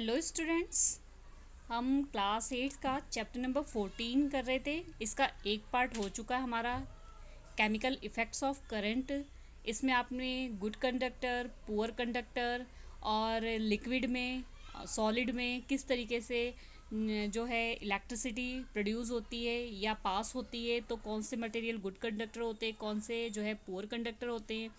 Hello students. हम class 8 का chapter number 14 कर रहे थे। इसका एक पार्ट हो चुका है हमारा केमिकल इफ़ेक्ट्स ऑफ करंट। इसमें आपने गुड कंडक्टर, पुअर कंडक्टर और लिक्विड में, सॉलिड में किस तरीके से जो है इलेक्ट्रिसिटी प्रोड्यूस होती है या पास होती है, तो कौन से मटेरियल गुड कंडक्टर होते हैं, कौन से जो है पुअर कंडक्टर होते हैं।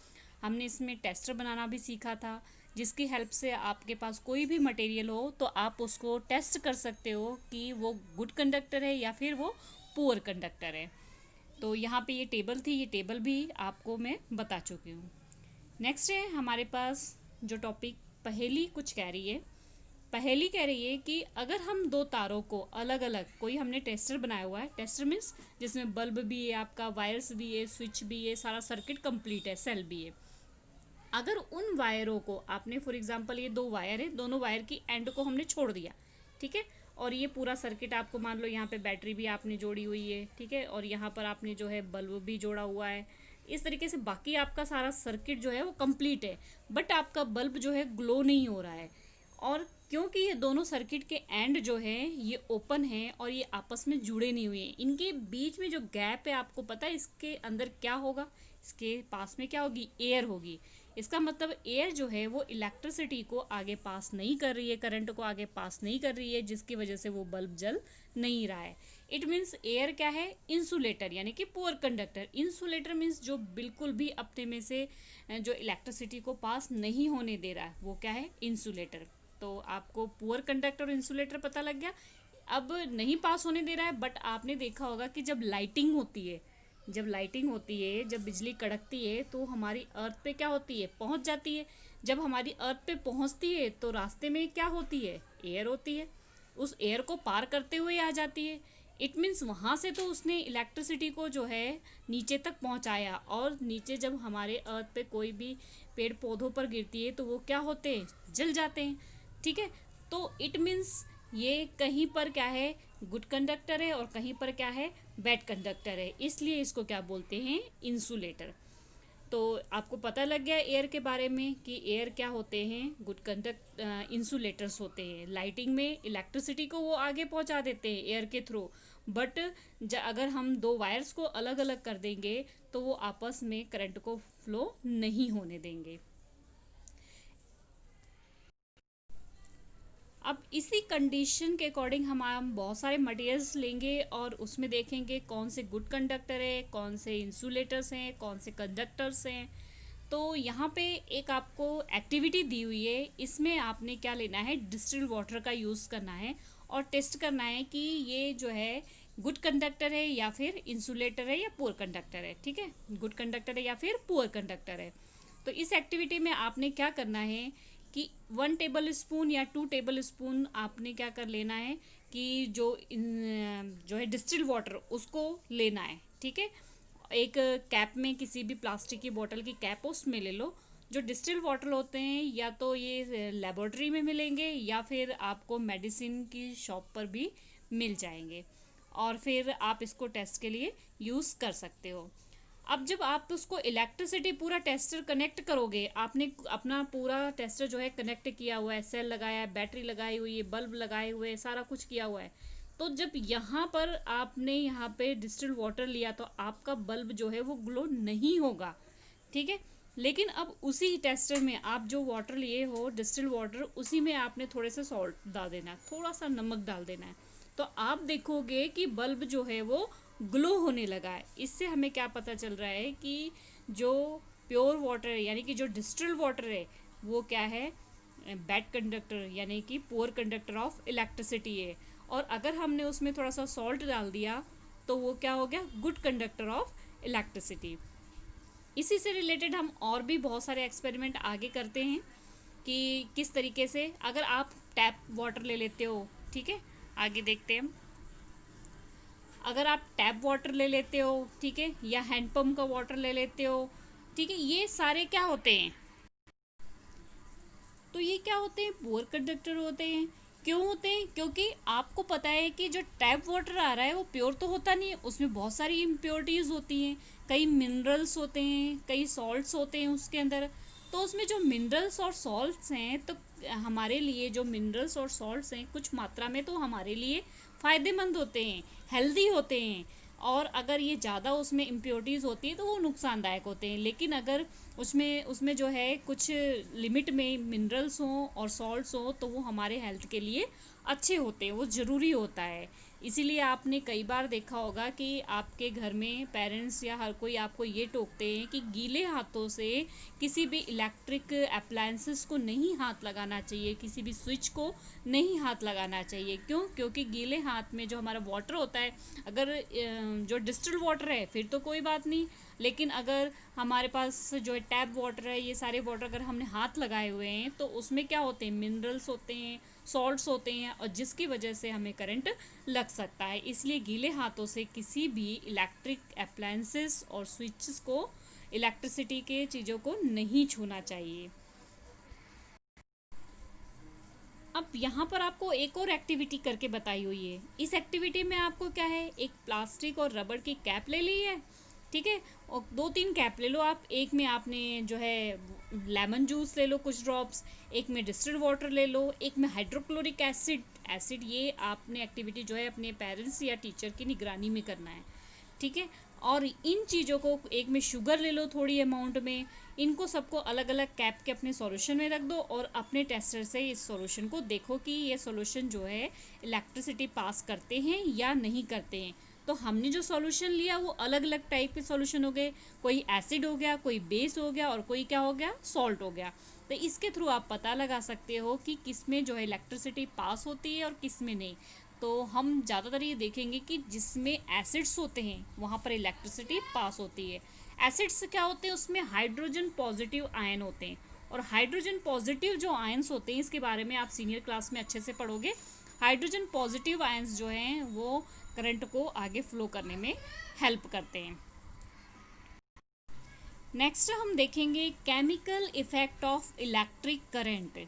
हमने इसमें टेस्टर बनाना भी सीखा था, जिसकी हेल्प से आपके पास कोई भी मटेरियल हो तो आप उसको टेस्ट कर सकते हो कि वो गुड कंडक्टर है या फिर वो पुअर कंडक्टर है। तो यहाँ पे ये टेबल थी, ये टेबल भी आपको मैं बता चुकी हूँ। नेक्स्ट है हमारे पास जो टॉपिक पहेली कुछ कह रही है। पहेली कह रही है कि अगर हम दो तारों को अलग अलग, कोई हमने टेस्टर बनाया हुआ है, टेस्टर मीन्स जिसमें बल्ब भी है, आपका वायर्स भी है, स्विच भी है, सारा सर्किट कंप्लीट है, सेल भी है। अगर उन वायरों को आपने, फॉर एग्जांपल ये दो वायर है, दोनों वायर की एंड को हमने छोड़ दिया, ठीक है, और ये पूरा सर्किट आपको मान लो यहाँ पे बैटरी भी आपने जोड़ी हुई है, ठीक है, और यहाँ पर आपने जो है बल्ब भी जोड़ा हुआ है। इस तरीके से बाकी आपका सारा सर्किट जो है वो कंप्लीट है, बट आपका बल्ब जो है ग्लो नहीं हो रहा है। और क्योंकि ये दोनों सर्किट के एंड जो है ये ओपन है और ये आपस में जुड़े नहीं हुए हैं, इनके बीच में जो गैप है, आपको पता है इसके अंदर क्या होगा? इसके पास में क्या होगी? एयर होगी। इसका मतलब एयर जो है वो इलेक्ट्रिसिटी को आगे पास नहीं कर रही है, करंट को आगे पास नहीं कर रही है, जिसकी वजह से वो बल्ब जल नहीं रहा है। इट मीन्स एयर क्या है? इंसुलेटर, यानी कि पुअर कंडक्टर। इंसुलेटर मीन्स जो बिल्कुल भी अपने में से जो इलेक्ट्रिसिटी को पास नहीं होने दे रहा है, वो क्या है? इंसुलेटर। तो आपको पुअर कंडक्टर और इंसुलेटर पता लग गया। अब नहीं पास होने दे रहा है, बट आपने देखा होगा कि जब लाइटिंग होती है, जब बिजली कड़कती है तो हमारी अर्थ पे क्या होती है? पहुंच जाती है। जब हमारी अर्थ पे पहुंचती है तो रास्ते में क्या होती है? एयर होती है। उस एयर को पार करते हुए आ जाती है। इट मीन्स वहाँ से तो उसने इलेक्ट्रिसिटी को जो है नीचे तक पहुँचाया, और नीचे जब हमारे अर्थ पे कोई भी पेड़ पौधों पर गिरती है तो वो क्या होते हैं? जल जाते हैं, ठीक है। तो इट मीन्स ये कहीं पर क्या है? गुड कंडक्टर है, और कहीं पर क्या है? बैड कंडक्टर है। इसलिए इसको क्या बोलते हैं? इंसुलेटर। तो आपको पता लग गया एयर के बारे में कि एयर क्या होते हैं? गुड कंडक्ट इंसुलेटर्स होते हैं। लाइटिंग में इलेक्ट्रिसिटी को वो आगे पहुंचा देते हैं एयर के थ्रू, बट अगर हम दो वायर्स को अलग अलग कर देंगे तो वो आपस में करंट को फ्लो नहीं होने देंगे। अब इसी कंडीशन के अकॉर्डिंग हम बहुत सारे मटेरियल्स लेंगे और उसमें देखेंगे कौन से गुड कंडक्टर है, कौन से इंसुलेटर्स हैं, कौन से कंडक्टर्स हैं। तो यहाँ पे एक आपको एक्टिविटी दी हुई है, इसमें आपने क्या लेना है? डिस्टिल्ड वाटर का यूज़ करना है और टेस्ट करना है कि ये जो है गुड कंडक्टर है या फिर इंसुलेटर है या पुअर कंडक्टर है, ठीक है, गुड कंडक्टर है या फिर पुअर कंडक्टर है। तो इस एक्टिविटी में आपने क्या करना है कि 1 टेबल स्पून या 2 टेबल स्पून आपने क्या कर लेना है कि जो है डिस्टिल्ड वाटर उसको लेना है, ठीक है। एक कैप में, किसी भी प्लास्टिक की बोतल की कैप उसमें ले लो। जो डिस्टिल्ड वाटर होते हैं या तो ये लेबोरेटरी में मिलेंगे या फिर आपको मेडिसिन की शॉप पर भी मिल जाएंगे, और फिर आप इसको टेस्ट के लिए यूज़ कर सकते हो। अब जब आप उसको इलेक्ट्रिसिटी, पूरा टेस्टर कनेक्ट करोगे, आपने अपना पूरा टेस्टर जो है कनेक्ट किया हुआ है, सेल लगाया है, बैटरी लगाई हुई है, बल्ब लगाए हुए हैं, सारा कुछ किया हुआ है। तो जब यहाँ पर आपने यहाँ पे डिस्टिल्ड वाटर लिया तो आपका बल्ब जो है वो ग्लो नहीं होगा, ठीक है। लेकिन अब उसी टेस्टर में आप जो वाटर लिए हो, डिस्टिल्ड वाटर, उसी में आपने थोड़े से सॉल्ट डाल देना है, थोड़ा सा नमक डाल देना है, तो आप देखोगे कि बल्ब जो है वो ग्लो होने लगा है। इससे हमें क्या पता चल रहा है कि जो प्योर वाटर है, यानी कि जो डिस्टिल्ड वाटर है, वो क्या है? बैड कंडक्टर, यानी कि पुअर कंडक्टर ऑफ इलेक्ट्रिसिटी है। और अगर हमने उसमें थोड़ा सा सॉल्ट डाल दिया तो वो क्या हो गया? Good conductor of electricity. इसी से रिलेटेड हम और भी बहुत सारे एक्सपेरिमेंट आगे करते हैं कि किस तरीके से, अगर आप टैप वाटर ले लेते हो, ठीक है, आगे देखते हैं हम। अगर आप टैप वाटर ले लेते हो, ठीक है, या हैंडपम्प का वाटर ले लेते हो, ठीक है, ये सारे क्या होते हैं? तो ये क्या होते हैं? पुअर कंडक्टर होते हैं। क्यों होते हैं? क्योंकि आपको पता है कि जो टैप वाटर आ रहा है वो प्योर तो होता नहीं है, उसमें बहुत सारी इम्प्योरिटीज़ होती हैं, कई मिनरल्स होते हैं, कई सॉल्ट्स होते हैं उसके अंदर। तो उसमें जो मिनरल्स और सॉल्ट्स हैं, तो हमारे लिए जो मिनरल्स और सॉल्ट्स हैं कुछ मात्रा में तो हमारे लिए फ़ायदेमंद होते हैं, हेल्दी होते हैं, और अगर ये ज़्यादा उसमें इम्प्योरिटीज़ होती है तो वो नुकसानदायक होते हैं। लेकिन अगर उसमें उसमें जो है कुछ लिमिट में मिनरल्स हों और सॉल्ट्स हों तो वो हमारे हेल्थ के लिए अच्छे होते हैं, वो ज़रूरी होता है। इसीलिए आपने कई बार देखा होगा कि आपके घर में पेरेंट्स या हर कोई आपको ये टोकते हैं कि गीले हाथों से किसी भी इलेक्ट्रिक अप्लायंसेस को नहीं हाथ लगाना चाहिए, किसी भी स्विच को नहीं हाथ लगाना चाहिए। क्यों? क्योंकि गीले हाथ में जो हमारा वाटर होता है, अगर जो डिस्टिल्ड वाटर है फिर तो कोई बात नहीं, लेकिन अगर हमारे पास जो है टैप वाटर है, ये सारे वाटर अगर हमने हाथ लगाए हुए हैं तो उसमें क्या होते हैं, मिनरल्स होते हैं, सॉल्ट्स होते हैं, और जिसकी वजह से हमें करंट लग सकता है। इसलिए गीले हाथों से किसी भी इलेक्ट्रिक अप्लायंसेस और स्विचेस को, इलेक्ट्रिसिटी के चीज़ों को नहीं छूना चाहिए। अब यहाँ पर आपको एक और एक्टिविटी करके बताई हुई है। इस एक्टिविटी में आपको क्या है, एक प्लास्टिक और रबड़ की कैप ले ली है, ठीक है, और 2-3 कैप ले लो आप। एक में आपने जो है लेमन जूस ले लो कुछ ड्रॉप्स, एक में डिस्टिल्ड वाटर ले लो, एक में हाइड्रोक्लोरिक एसिड। ये आपने एक्टिविटी जो है अपने पेरेंट्स या टीचर की निगरानी में करना है, ठीक है। और इन चीज़ों को, एक में शुगर ले लो थोड़ी अमाउंट में, इनको सबको अलग अलग कैप के अपने सॉल्यूशन में रख दो और अपने टेस्टर से इस सॉल्यूशन को देखो कि ये सॉल्यूशन जो है इलेक्ट्रिसिटी पास करते हैं या नहीं करते हैं। तो हमने जो सॉल्यूशन लिया वो अलग अलग टाइप के सॉल्यूशन हो गए, कोई एसिड हो गया, कोई बेस हो गया, और कोई क्या हो गया, सॉल्ट हो गया। तो इसके थ्रू आप पता लगा सकते हो कि किस में जो है इलेक्ट्रिसिटी पास होती है और किस में नहीं। तो हम ज़्यादातर ये देखेंगे कि जिसमें एसिड्स होते हैं वहाँ पर इलेक्ट्रिसिटी पास होती है। एसिड्स क्या होते हैं, उसमें हाइड्रोजन पॉजिटिव आयन होते हैं, और हाइड्रोजन पॉजिटिव जो आयन्स होते हैं इसके बारे में आप सीनियर क्लास में अच्छे से पढ़ोगे। हाइड्रोजन पॉजिटिव आयन्स जो हैं वो करंट को आगे फ्लो करने में हेल्प करते हैं। नेक्स्ट हम देखेंगे chemical effect of electric current,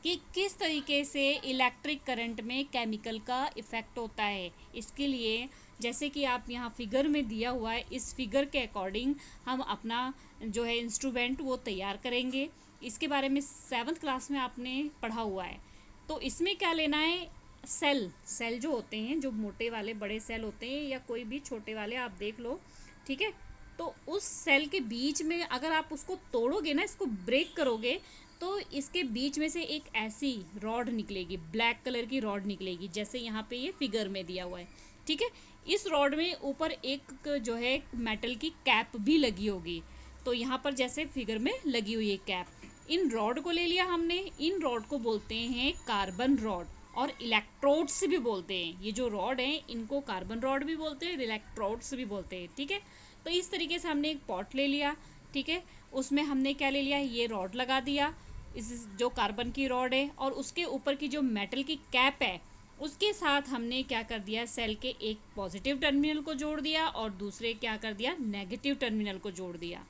कि किस तरीके से इलेक्ट्रिक करंट में केमिकल का इफ़ेक्ट होता है। इसके लिए जैसे कि आप यहाँ फिगर में दिया हुआ है, इस फिगर के अकॉर्डिंग हम अपना जो है इंस्ट्रूमेंट वो तैयार करेंगे। इसके बारे में 7th क्लास में आपने पढ़ा हुआ है। तो इसमें क्या लेना है, सेल जो होते हैं, जो मोटे वाले बड़े सेल होते हैं या कोई भी छोटे वाले आप देख लो, ठीक है। तो उस सेल के बीच में अगर आप उसको तोड़ोगे ना, इसको ब्रेक करोगे, तो इसके बीच में से एक ऐसी रॉड निकलेगी, ब्लैक कलर की रॉड निकलेगी, जैसे यहाँ पे ये फिगर में दिया हुआ है, ठीक है। इस रॉड में ऊपर एक जो है मेटल की कैप भी लगी होगी, तो यहाँ पर जैसे फिगर में लगी हुई है कैप। इन रॉड को ले लिया हमने, इन रॉड को बोलते हैं कार्बन रॉड, और इलेक्ट्रोड्स भी बोलते हैं। ये जो रॉड हैं इनको कार्बन रॉड भी बोलते हैं, इलेक्ट्रोड्स भी बोलते हैं, ठीक है। तो इस तरीके से हमने एक पॉट ले लिया, ठीक है, उसमें हमने क्या ले लिया, ये रॉड लगा दिया, इस जो कार्बन की रॉड है, और उसके ऊपर की जो मेटल की कैप है उसके साथ हमने क्या कर दिया, सेल के एक पॉजिटिव टर्मिनल को जोड़ दिया और दूसरे क्या कर दिया, नेगेटिव टर्मिनल को जोड़ दिया।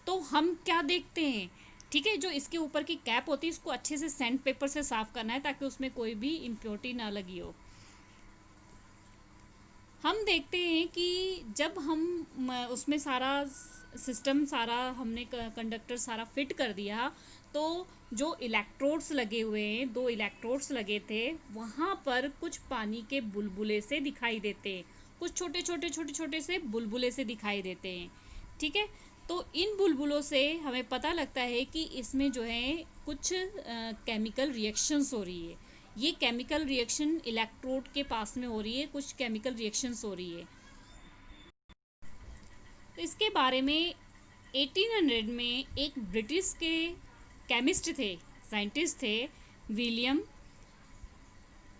तो हम क्या देखते हैं, ठीक है, जो इसके ऊपर की कैप होती है इसको अच्छे से सैंड पेपर से साफ करना है ताकि उसमें कोई भी इम्प्योरिटी ना लगी हो। हम देखते हैं कि जब हम उसमें सारा सिस्टम, सारा हमने कंडक्टर सारा फिट कर दिया, तो जो इलेक्ट्रोड्स लगे हुए हैं, 2 इलेक्ट्रोड्स लगे थे, वहाँ पर कुछ पानी के बुलबुले से दिखाई देते हैं, कुछ छोटे छोटे छोटे छोटे से बुलबुले से दिखाई देते हैं, ठीक है। तो इन बुलबुलों से हमें पता लगता है कि इसमें जो है कुछ केमिकल रिएक्शंस हो रही है। ये केमिकल रिएक्शन इलेक्ट्रोड के पास में हो रही है, कुछ केमिकल रिएक्शंस हो रही है। तो इसके बारे में 1800 में एक ब्रिटिश के केमिस्ट थे, साइंटिस्ट थे, विलियम।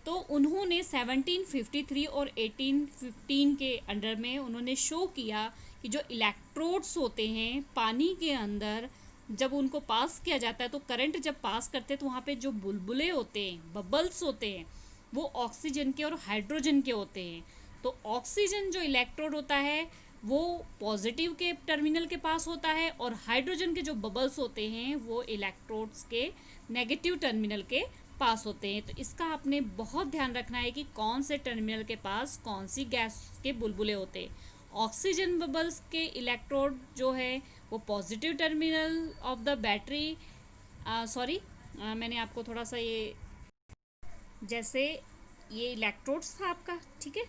तो उन्होंने 1753 और 1815 के अंडर में उन्होंने शो किया कि जो इलेक्ट्रोड्स होते हैं पानी के अंदर, जब उनको पास किया जाता है तो करंट जब पास करते हैं तो वहाँ पे जो बुलबुले होते हैं, बबल्स होते हैं, वो ऑक्सीजन के और हाइड्रोजन के होते हैं। तो ऑक्सीजन जो इलेक्ट्रोड होता है वो पॉजिटिव के टर्मिनल के पास होता है, और हाइड्रोजन के जो बबल्स होते हैं वो इलेक्ट्रोड्स के नेगेटिव टर्मिनल के पास होते हैं। तो इसका आपने बहुत ध्यान रखना है कि कौन से टर्मिनल के पास कौन सी गैस के बुलबुले होते हैं। ऑक्सीजन बबल्स के इलेक्ट्रोड जो है वो positive terminal of the battery, sorry मैंने आपको थोड़ा सा ये, जैसे ये इलेक्ट्रोड्स था आपका, ठीक है,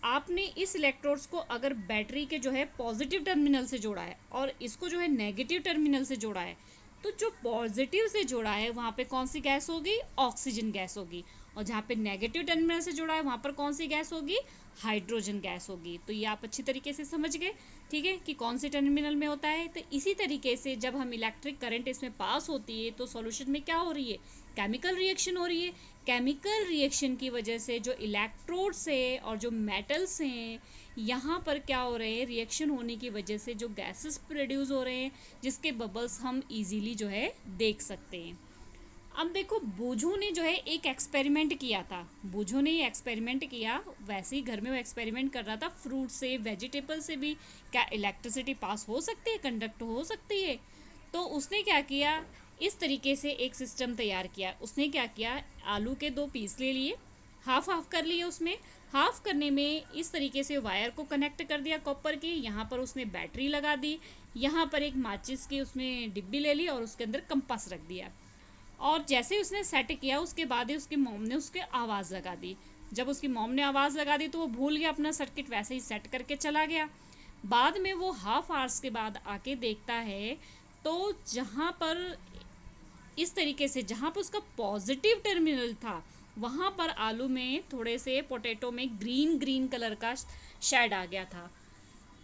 आपने इस इलेक्ट्रोड्स को अगर बैटरी के जो है पॉजिटिव टर्मिनल से जोड़ा है और इसको जो है नेगेटिव टर्मिनल से जोड़ा है, तो जो पॉजिटिव से जोड़ा है वहाँ पे कौन सी गैस होगी, ऑक्सीजन गैस होगी, और जहाँ पे नेगेटिव टर्मिनल से जोड़ा है वहाँ पर कौन सी गैस होगी, हाइड्रोजन गैस होगी। तो ये आप अच्छी तरीके से समझ गए, ठीक है, कि कौन से टर्मिनल में होता है। तो इसी तरीके से जब हम इलेक्ट्रिक करंट इसमें पास होती है तो सॉल्यूशन में क्या हो रही है, केमिकल रिएक्शन हो रही है। केमिकल रिएक्शन की वजह से जो इलेक्ट्रोड्स है और जो मेटल्स हैं यहाँ पर क्या हो रहे हैं, रिएक्शन होने की वजह से जो गैसेस प्रोड्यूस हो रहे हैं जिसके बबल्स हम इजीली जो है देख सकते हैं। अब देखो बूझो ने जो है एक एक्सपेरिमेंट किया था, बूझो ने ये एक्सपेरिमेंट किया, वैसे ही घर में वो एक्सपेरिमेंट कर रहा था, फ्रूट से वेजिटेबल से भी क्या इलेक्ट्रिसिटी पास हो सकती है, कंडक्ट हो सकती है। तो उसने क्या किया, इस तरीके से एक सिस्टम तैयार किया। उसने क्या किया, आलू के 2 पीस ले लिए, हाफ हाफ कर लिए, उसमें हाफ करने में इस तरीके से वायर को कनेक्ट कर दिया कॉपर की, यहाँ पर उसने बैटरी लगा दी, यहाँ पर एक माचिस की उसमें डिब्बी ले ली और उसके अंदर कंपास रख दिया। और जैसे ही उसने सेट किया उसके बाद ही उसकी मॉम ने उसके आवाज़ लगा दी। जब उसकी मॉम ने आवाज़ लगा दी तो वो भूल गया अपना सर्किट, वैसे ही सेट करके चला गया। बाद में वो हाफ आवर्स के बाद आके देखता है तो जहाँ पर इस तरीके से जहाँ पर उसका पॉजिटिव टर्मिनल था वहाँ पर आलू में थोड़े से पोटैटो में ग्रीन ग्रीन कलर का शेड आ गया था।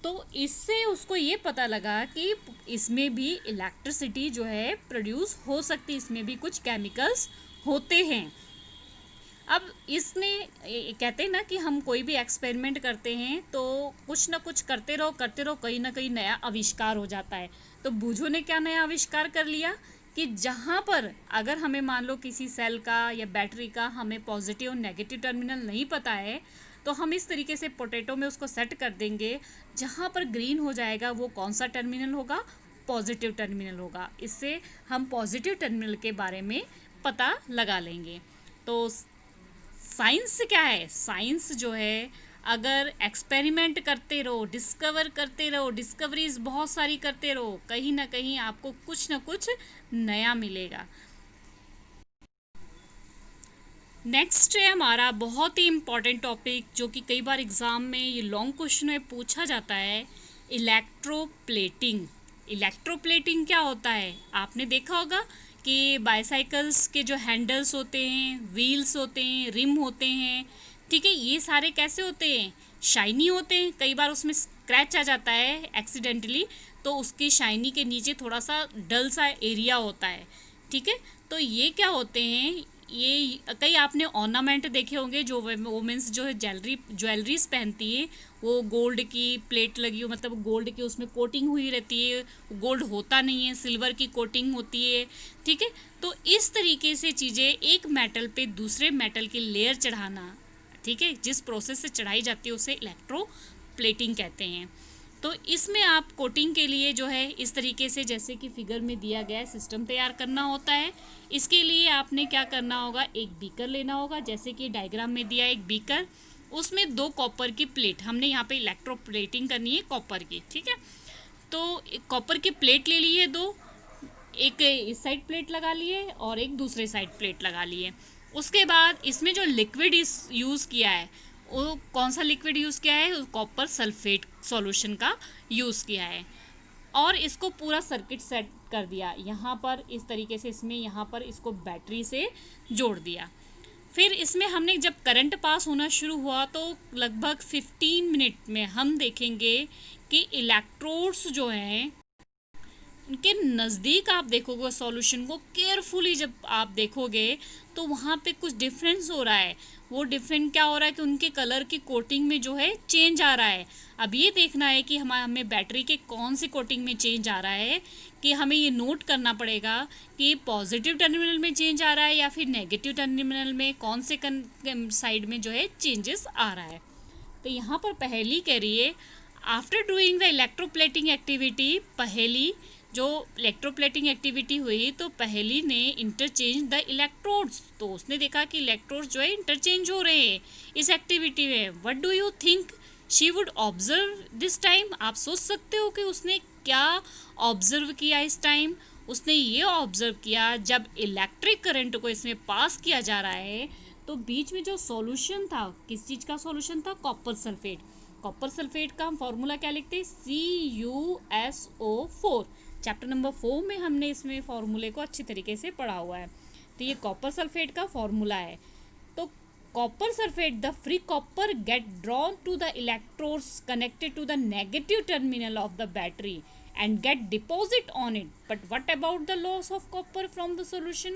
तो इससे उसको ये पता लगा कि इसमें भी इलेक्ट्रिसिटी जो है प्रोड्यूस हो सकती है, इसमें भी कुछ केमिकल्स होते हैं। अब इसने कहते हैं ना कि हम कोई भी एक्सपेरिमेंट करते हैं तो कुछ ना कुछ करते रहो कहीं ना कहीं नया आविष्कार हो जाता है। तो बूझो ने क्या नया आविष्कार कर लिया कि जहाँ पर अगर हमें मान लो किसी सेल का या बैटरी का हमें पॉजिटिव और नेगेटिव टर्मिनल नहीं पता है तो हम इस तरीके से पोटैटो में उसको सेट कर देंगे, जहाँ पर ग्रीन हो जाएगा वो कौन सा टर्मिनल होगा, पॉजिटिव टर्मिनल होगा। इससे हम पॉजिटिव टर्मिनल के बारे में पता लगा लेंगे। तो साइंस क्या है, साइंस जो है अगर एक्सपेरिमेंट करते रहो, डिस्कवर करते रहो, डिस्कवरीज बहुत सारी करते रहो, कहीं ना कहीं आपको कुछ ना कुछ नया मिलेगा। नेक्स्ट है हमारा बहुत ही इम्पॉर्टेंट टॉपिक जो कि कई बार एग्ज़ाम में ये लॉन्ग क्वेश्चन में पूछा जाता है, इलेक्ट्रोप्लेटिंग। इलेक्ट्रोप्लेटिंग क्या होता है, आपने देखा होगा कि बाईसाइकिल्स के जो हैंडल्स होते हैं, व्हील्स होते हैं, रिम होते हैं, ठीक है, ये सारे कैसे होते हैं, शाइनी होते हैं। कई बार उसमें स्क्रैच आ जाता है एक्सीडेंटली तो उसकी शाइनी के नीचे थोड़ा सा डल सा एरिया होता है, ठीक है। तो ये क्या होते हैं, ये कई आपने ऑर्नामेंट देखे होंगे जो वोमेंस जो है ज्वेलरीज पहनती है, वो गोल्ड की प्लेट लगी हो, मतलब गोल्ड की उसमें कोटिंग हुई रहती है, गोल्ड होता नहीं है, सिल्वर की कोटिंग होती है, ठीक है। तो इस तरीके से चीज़ें एक मेटल पे दूसरे मेटल की लेयर चढ़ाना, ठीक है, जिस प्रोसेस से चढ़ाई जाती है उसे इलेक्ट्रो प्लेटिंग कहते हैं। तो इसमें आप कोटिंग के लिए जो है इस तरीके से जैसे कि फिगर में दिया गया है सिस्टम तैयार करना होता है। इसके लिए आपने क्या करना होगा, एक बीकर लेना होगा, जैसे कि डायग्राम में दिया है एक बीकर, उसमें 2 कॉपर की प्लेट, हमने यहाँ पे इलेक्ट्रोप्लेटिंग करनी है कॉपर की, ठीक है। तो कॉपर की प्लेट ले ली है 2, एक इस साइड प्लेट लगा लिए और एक दूसरे साइड प्लेट लगा लिए। उसके बाद इसमें जो लिक्विड यूज़ किया है वो कौन सा लिक्विड यूज़ किया है, कॉपर सल्फेट सॉल्यूशन का यूज़ किया है, और इसको पूरा सर्किट सेट कर दिया यहाँ पर इस तरीके से, इसमें यहाँ पर इसको बैटरी से जोड़ दिया। फिर इसमें हमने जब करंट पास होना शुरू हुआ तो लगभग 15 मिनट में हम देखेंगे कि इलेक्ट्रोड्स जो हैं उनके नज़दीक आप देखोगे सॉल्यूशन को केयरफुली, जब आप देखोगे तो वहाँ पे कुछ डिफरेंस हो रहा है। वो डिफरेंट क्या हो रहा है कि उनके कलर की कोटिंग में जो है चेंज आ रहा है। अब ये देखना है कि हमें बैटरी के कौन सी कोटिंग में चेंज आ रहा है, कि हमें ये नोट करना पड़ेगा कि पॉजिटिव टर्मिनल में चेंज आ रहा है या फिर नेगेटिव टर्मिनल में कौन से साइड में जो है चेंजेस आ रहा है। तो यहाँ पर पहली कह रही है, after doing the electroplating activity, पहली जो इलेक्ट्रोप्लेटिंग एक्टिविटी हुई तो पहली ने इंटरचेंज द इलेक्ट्रोड्स, तो उसने देखा कि इलेक्ट्रोड्स जो है इंटरचेंज हो रहे हैं इस एक्टिविटी में। What do you think she would observe this time, आप सोच सकते हो कि उसने क्या ऑब्जर्व किया इस टाइम। उसने ये ऑब्जर्व किया जब इलेक्ट्रिक करंट को इसमें पास किया जा रहा है तो बीच में जो सॉल्यूशन था, किस चीज़ का सॉल्यूशन था, कॉपर सल्फेट। कॉपर सल्फेट का हम फॉर्मूला क्या लिखते हैं, CuSO4। चैप्टर नंबर 4 में हमने इसमें फॉर्मूले को अच्छी तरीके से पढ़ा हुआ है। तो ये कॉपर सल्फेट का फॉर्मूला है। तो copper sulfate, the free copper get drawn to the electrodes connected to the negative terminal of the battery and get deposit on it. But what about the loss of copper from the solution?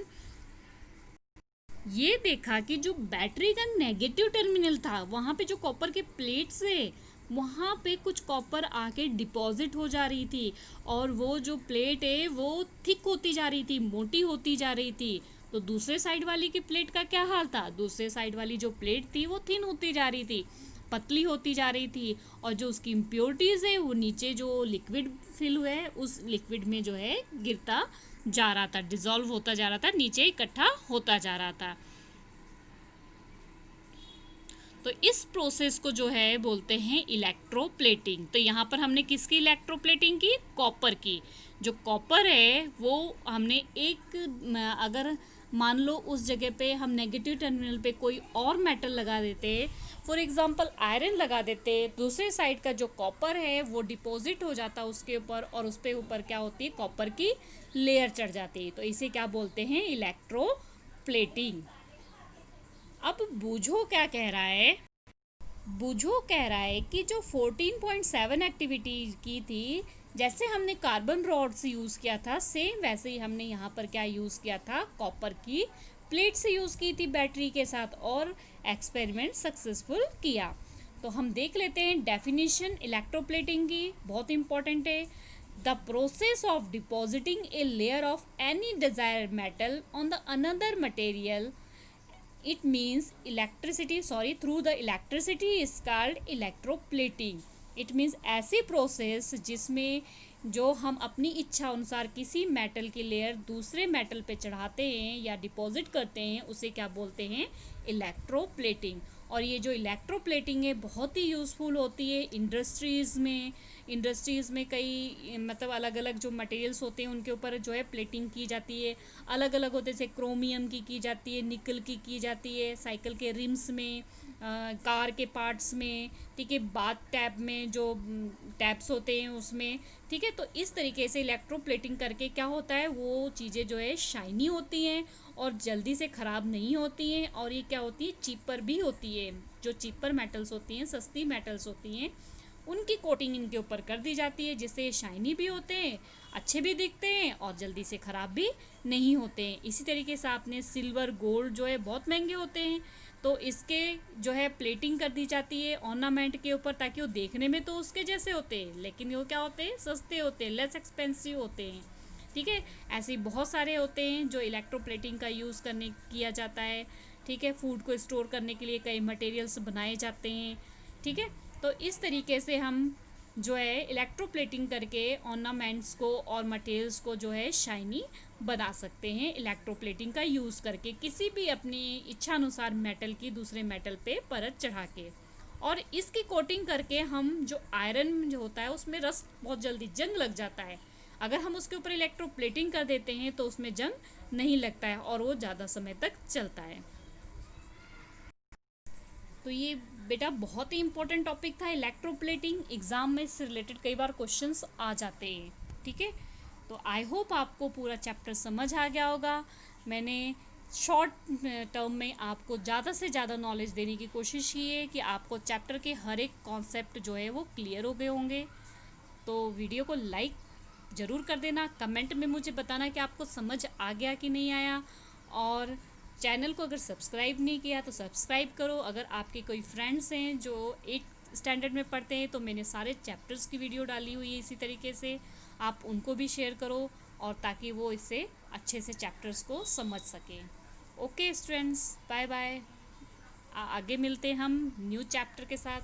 ये देखा कि जो battery का negative terminal था वहाँ पे जो copper के प्लेट्स है वहाँ पे कुछ कॉपर आके डिपॉजिट हो जा रही थी और वो जो प्लेट है वो थिक होती जा रही थी, मोटी होती जा रही थी। तो दूसरे साइड वाली की प्लेट का क्या हाल था, दूसरे साइड वाली जो प्लेट थी वो थिन होती जा रही थी, पतली होती जा रही थी और जो उसकी इम्प्योरिटीज है वो नीचे जो लिक्विड फिल हुआ है उस लिक्विड में जो है गिरता जा रहा था, डिसॉल्व होता जा रहा था, नीचे इकट्ठा होता जा रहा था। तो इस प्रोसेस को जो है बोलते हैं इलेक्ट्रोप्लेटिंग। तो यहाँ पर हमने किसकी इलेक्ट्रोप्लेटिंग की, कॉपर की। जो कॉपर है वो हमने एक, अगर मान लो उस जगह पे हम नेगेटिव टर्मिनल पे कोई और मेटल लगा देते, फॉर एग्जांपल आयरन लगा देते, दूसरे साइड का जो कॉपर है वो डिपॉजिट हो जाता उसके ऊपर और उस पे ऊपर क्या होती है, कॉपर की लेयर चढ़ जाती है। तो इसे क्या बोलते हैं, इलेक्ट्रोप्लेटिंग। अब बूझो क्या कह रहा है, बूझो कह रहा है कि जो 14.7 एक्टिविटी की थी, जैसे हमने कार्बन रॉड्स यूज़ किया था सेम वैसे ही हमने यहाँ पर क्या यूज़ किया था, कॉपर की प्लेट से यूज़ की थी बैटरी के साथ और एक्सपेरिमेंट सक्सेसफुल किया। तो हम देख लेते हैं डेफिनेशन इलेक्ट्रोप्लेटिंग की, बहुत इंपॉर्टेंट है। The process of depositing a layer of any desired metal on the another material, it means through the electricity is called electroplating. it means ऐसी प्रोसेस जिसमें जो हम अपनी इच्छा अनुसार किसी मेटल की लेयर दूसरे मेटल पे चढ़ाते हैं या डिपॉजिट करते हैं उसे क्या बोलते हैं, इलेक्ट्रोप्लेटिंग। और ये जो इलेक्ट्रोप्लेटिंग है बहुत ही यूज़फुल होती है इंडस्ट्रीज़ में। इंडस्ट्रीज़ में कई मतलब अलग अलग जो मटेरियल्स होते हैं उनके ऊपर जो है प्लेटिंग की जाती है, अलग अलग होते हैं, जैसे क्रोमियम की जाती है, निकल की जाती है, साइकिल के रिम्स में, कार के पार्ट्स में, ठीक है, बाथ टैप में जो टैप्स होते हैं उसमें, ठीक है। तो इस तरीके से इलेक्ट्रोप्लेटिंग करके क्या होता है, वो चीज़ें जो है शाइनी होती हैं और जल्दी से ख़राब नहीं होती हैं और ये क्या होती है, चीपर भी होती है। जो चीपर मेटल्स होती हैं, सस्ती मेटल्स होती हैं, उनकी कोटिंग इनके ऊपर कर दी जाती है जिससे ये शाइनी भी होते हैं, अच्छे भी दिखते हैं और जल्दी से ख़राब भी नहीं होते हैं। इसी तरीके से आपने सिल्वर गोल्ड जो है बहुत महंगे होते हैं तो इसके जो है प्लेटिंग कर दी जाती है ऑर्नामेंट के ऊपर ताकि वो देखने में तो उसके जैसे होते हैं लेकिन वो क्या होते हैं, सस्ते होते हैं, लेस एक्सपेंसिव होते हैं, ठीक है। ऐसे बहुत सारे होते हैं जो इलेक्ट्रोप्लेटिंग का यूज़ करने किया जाता है, ठीक है। फूड को स्टोर करने के लिए कई मटेरियल्स बनाए जाते हैं, ठीक है। तो इस तरीके से हम जो है इलेक्ट्रोप्लेटिंग करके ऑर्नामेंट्स को और मटेरियल्स को जो है शाइनी बना सकते हैं इलेक्ट्रोप्लेटिंग का यूज़ करके, किसी भी अपनी इच्छा अनुसार मेटल की दूसरे मेटल पे परत चढ़ा के। और इसकी कोटिंग करके हम जो आयरन जो होता है उसमें रस्ट बहुत जल्दी जंग लग जाता है, अगर हम उसके ऊपर इलेक्ट्रोप्लेटिंग कर देते हैं तो उसमें जंग नहीं लगता है और वो ज़्यादा समय तक चलता है। तो ये बेटा बहुत ही इंपॉर्टेंट टॉपिक था इलेक्ट्रोप्लेटिंग, एग्जाम में इससे रिलेटेड कई बार क्वेश्चंस आ जाते हैं, ठीक है। तो आई होप आपको पूरा चैप्टर समझ आ गया होगा। मैंने शॉर्ट टर्म में आपको ज़्यादा से ज़्यादा नॉलेज देने की कोशिश की है कि आपको चैप्टर के हर एक कॉन्सेप्ट जो है वो क्लियर हो गए होंगे। तो वीडियो को लाइक ज़रूर कर देना, कमेंट में मुझे बताना कि आपको समझ आ गया कि नहीं आया, और चैनल को अगर सब्सक्राइब नहीं किया तो सब्सक्राइब करो। अगर आपके कोई फ्रेंड्स हैं जो 8th स्टैंडर्ड में पढ़ते हैं तो मैंने सारे चैप्टर्स की वीडियो डाली हुई है इसी तरीके से, आप उनको भी शेयर करो और ताकि वो इससे अच्छे से चैप्टर्स को समझ सकें। ओके स्टूडेंट्स, बाय बाय, आगे मिलते हैं हम न्यू चैप्टर के साथ।